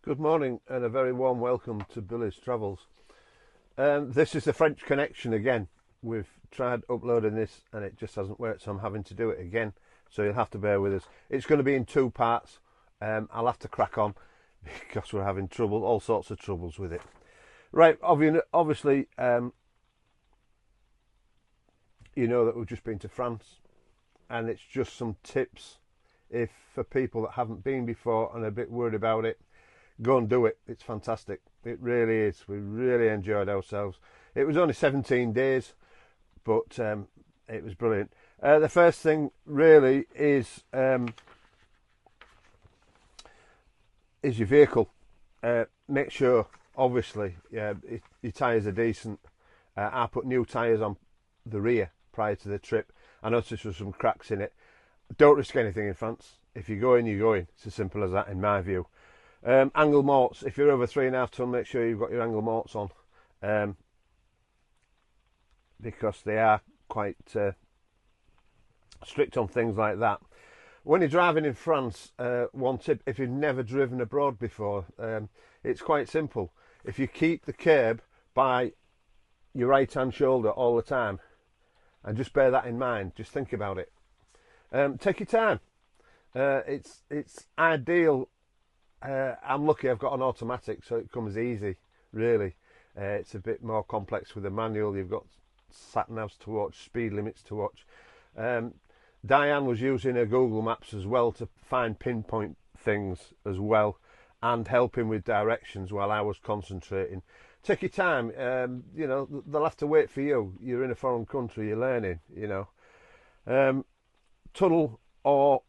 Good morning and a very warm welcome to Billy's Travels. This is the French Connection again. We've tried uploading this and it just hasn't worked, so I'm having to do it again. So you'll have to bear with us. It's going to be in two parts. I'll have to crack on because we're having trouble, all sorts of troubles with it. Right, obviously, you know that we've just been to France, and it's just some tips if for people that haven't been before and are a bit worried about it. Go and do it. It's fantastic. It really is. We really enjoyed ourselves. It was only 17 days, but it was brilliant. The first thing really is your vehicle. Make sure, obviously, your tyres are decent. I put new tyres on the rear prior to the trip. I noticed there were some cracks in it. Don't risk anything in France. If you're going, you're going. It's as simple as that in my view. Angle morts. If you're over 3.5 ton, make sure you've got your angle morts on, because they are quite strict on things like that. When you're driving in France, one tip: if you've never driven abroad before, it's quite simple. If you keep the curb by your right hand shoulder all the time, and just bear that in mind, just think about it. Take your time. It's ideal. I'm lucky I've got an automatic, so it comes easy, really. It's a bit more complex with a manual. You've got sat navs to watch, speed limits to watch. Diane was using her Google Maps as well to find pinpoint things as well, and helping with directions while I was concentrating. Take your time. You know, they'll have to wait for you. You're in a foreign country, you're learning, you know. Tunnel or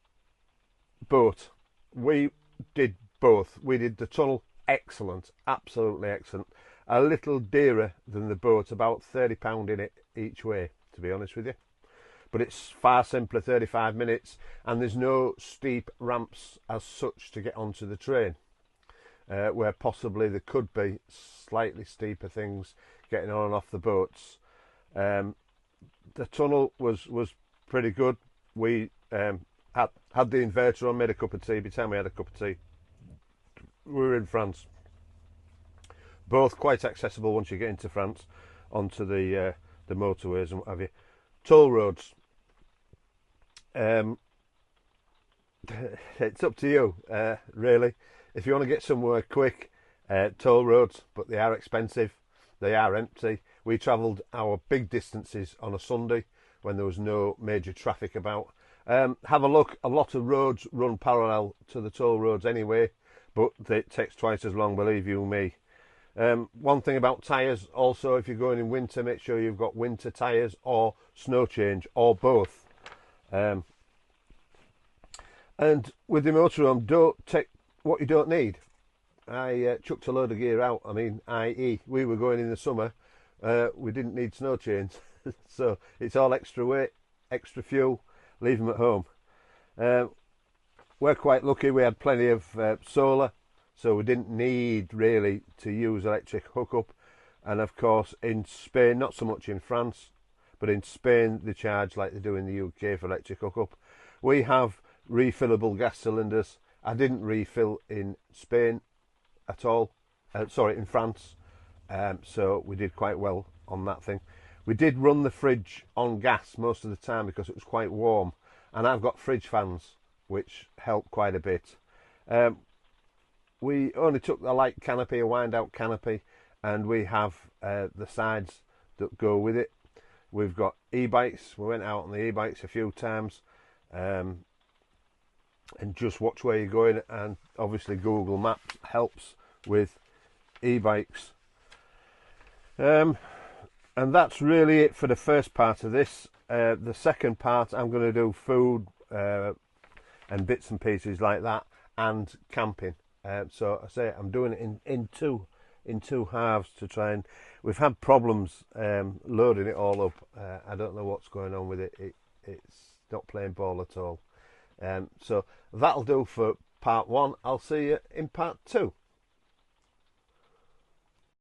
boat. We did both. We did the tunnel, excellent, absolutely excellent. A little dearer than the boat, about £30 in it each way, to be honest with you. But it's far simpler, 35 minutes, and there's no steep ramps as such to get onto the train, where possibly there could be slightly steeper things getting on and off the boats. The tunnel was pretty good. We had the inverter on, made a cup of tea. By the time we had a cup of tea, we were in France. Both quite accessible once you get into France, onto the motorways and what have you. Toll roads. It's up to you, really. If you want to get somewhere quick, toll roads, but they are expensive. They are empty. We travelled our big distances on a Sunday when there was no major traffic about. Have a look. A lot of roads run parallel to the toll roads anyway, but it takes twice as long, believe you me. One thing about tyres also, if you're going in winter, make sure you've got winter tyres or snow change, or both. And with the motorhome, don't take what you don't need. I chucked a load of gear out. I mean, i.e. we were going in the summer, we didn't need snow chains, so it's all extra weight, extra fuel, leave them at home. We're quite lucky, we had plenty of solar, so we didn't need really to use electric hookup. And of course in Spain, not so much in France, but in Spain they charge like they do in the UK for electric hookup. We have refillable gas cylinders. I didn't refill in Spain at all, sorry, in France, so we did quite well on that thing. We did run the fridge on gas most of the time because it was quite warm, and I've got fridge fans which help quite a bit. We only took a light canopy, a wind out canopy, and we have the sides that go with it. We've got e-bikes. We went out on the e-bikes a few times, and just watch where you're going, and obviously Google Maps helps with e-bikes. And that's really it for the first part of this. The second part, I'm going to do food and bits and pieces like that, and camping. So I say I'm doing it in two halves to try and. We've had problems loading it all up. I don't know what's going on with it. It's not playing ball at all. So that'll do for part one. I'll see you in part two.